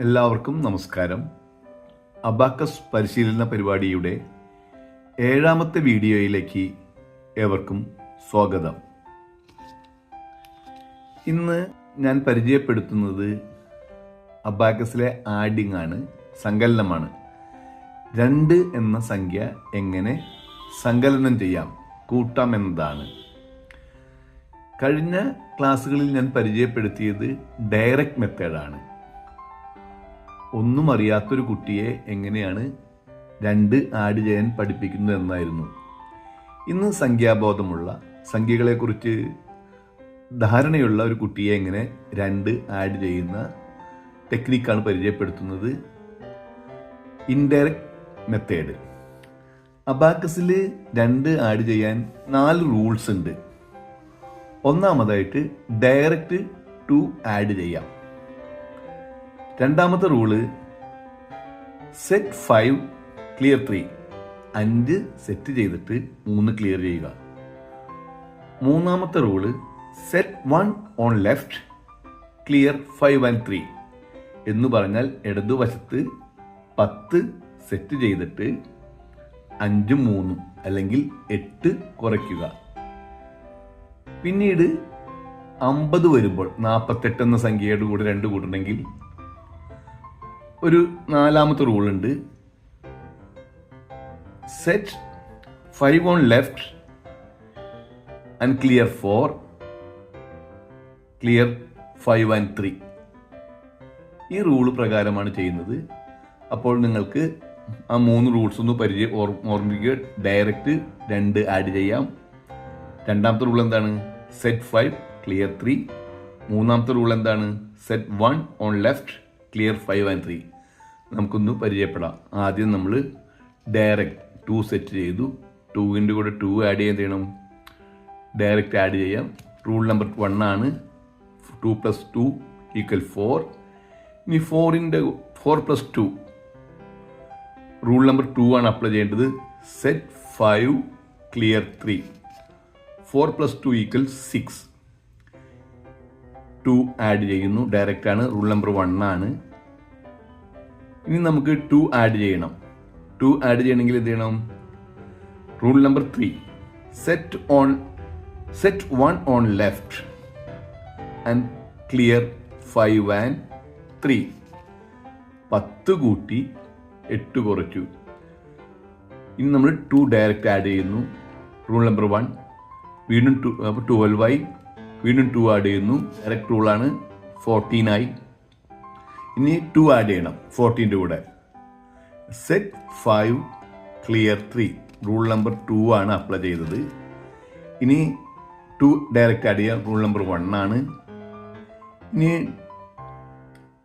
എല്ലാവർക്കും നമസ്കാരം. അബാക്കസ് പരിശീലന പരിപാടിയുടെ 7ാമത്തെ വീഡിയോയിലേക്ക് ഏവർക്കും സ്വാഗതം. ഇന്ന് ഞാൻ പരിചയപ്പെടുത്തുന്നത് അബാക്കസിലെ ആഡിംഗ് ആണ്, സങ്കലനമാണ്. 2 എന്ന സംഖ്യ എങ്ങനെ സങ്കലനം ചെയ്യാം, കൂട്ടാം എന്നതാണ്. കഴിഞ്ഞ ക്ലാസ്സുകളിൽ ഞാൻ പരിചയപ്പെടുത്തിയത് ഡയറക്റ്റ് മെത്തേഡാണ്. ഒന്നും അറിയാത്തൊരു കുട്ടിയെ എങ്ങനെയാണ് 2 ആഡ് ചെയ്യാൻ പഠിപ്പിക്കുന്നത് എന്നായിരുന്നു. ഇന്ന് സംഖ്യാബോധമുള്ള, സംഖ്യകളെക്കുറിച്ച് ധാരണയുള്ള ഒരു കുട്ടിയെ എങ്ങനെ 2 ആഡ് ചെയ്യുന്ന ടെക്നിക്കാണ് പരിചയപ്പെടുത്തുന്നത്. Indirect method. അബാക്കസിൽ 2 ആഡ് ചെയ്യാൻ 4 റൂൾസ് ഉണ്ട്. ഒന്നാമതായിട്ട് ഡയറക്റ്റ് 2 ആഡ് ചെയ്യാം. രണ്ടാമത്തെ റൂള് സെറ്റ് 5 ക്ലിയർ 3, 5 സെറ്റ് ചെയ്തിട്ട് 3 ക്ലിയർ ചെയ്യുക. മൂന്നാമത്തെ rule set 1 on left clear 5 and 3 എന്ന് പറഞ്ഞാൽ ഇടതുവശത്ത് 10 സെറ്റ് ചെയ്തിട്ട് 5 3 അല്ലെങ്കിൽ 8 കുറയ്ക്കുക. പിന്നീട് 50 വരുമ്പോൾ 48 എന്ന സംഖ്യയുടെ കൂടെ 2 കൂട്ടണമെങ്കിൽ ഒരു 4ാമത്തെ റൂളുണ്ട്. Set 5 on left and clear 4 clear 5 and 3. ഈ റൂള് പ്രകാരമാണ് ചെയ്യുന്നത്. അപ്പോൾ നിങ്ങൾക്ക് ആ 3 റൂൾസ് ഒന്ന് ഓർമ്മിക്കുക. ഡയറക്റ്റ് 2 ആഡ് ചെയ്യാം. രണ്ടാമത്തെ റൂൾ എന്താണ്? Set 5 clear 3. മൂന്നാമത്തെ റൂൾ എന്താണ്? Set 1 on left clear 5 and 3. നമുക്കൊന്ന് പരിചയപ്പെടാം. ആദ്യം നമ്മൾ ഡയറക്റ്റ് 2 സെറ്റ് ചെയ്തു. 2ൻ്റെ കൂടെ 2 ആഡ് ചെയ്യാൻ ചെയ്യണം, ഡയറക്റ്റ് ആഡ് ചെയ്യാം. റൂൾ നമ്പർ 1 ആണ്. 2 + 2 = 4. ഇനി 4 + 2 റൂൾ നമ്പർ 2 ആണ് അപ്ലൈ ചെയ്യേണ്ടത്. Set 5 clear 3. 4 + 2 = 6. 2 ആഡ് ചെയ്യുന്നു, ഡയറക്റ്റ് ആണ്. റൂൾ നമ്പർ 1 ആണ്. ഇനി നമുക്ക് 2 ആഡ് ചെയ്യണം. 2 ആഡ് ചെയ്യണമെങ്കിൽ എന്ത് ചെയ്യണം? Rule number 3 set 1 on left and clear 5 and 3. 10 കൂട്ടി 8 കുറച്ചു. ഇനി നമ്മൾ 2 ഡയറക്റ്റ് ആഡ് ചെയ്യുന്നു. റൂൾ നമ്പർ 1 വീണ്ടും 12 ആയി. വീണ്ടും 2 ആഡ് ചെയ്യുന്നു, ഡയറക്റ്റ് റൂളാണ്. 14 ആയി. ഇനി 2 ആഡ് ചെയ്യണം 14ൻ്റെ കൂടെ. Set 5 clear 3. റൂൾ നമ്പർ 2 ആണ് അപ്ലൈ ചെയ്തത്. ഇനി 2 ഡയറക്റ്റ് ആഡ് ചെയ്യാം. റൂൾ നമ്പർ 1 ആണ്. ഇനി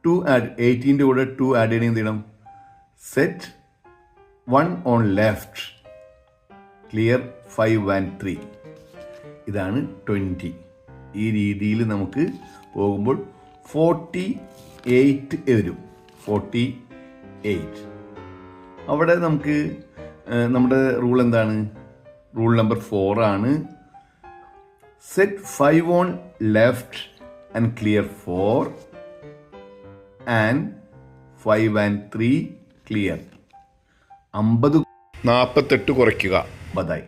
18ൻ്റെ കൂടെ 2 ആഡ് ചെയ്യണമെങ്കിൽ എന്ത് ചെയ്യണം? Set 1 on left clear 5 and 3. ഇതാണ് 20. ഈ രീതിയിൽ നമുക്ക് പോകുമ്പോൾ 48 വരും. 48. അവിടെ നമുക്ക് നമ്മുടെ റൂൾ എന്താണ്? റൂൾ നമ്പർ 4 ആണ്. Set 5 on left and clear 4 and 5 and 3 clear. 50 48 കുറയ്ക്കുക. ബദായി.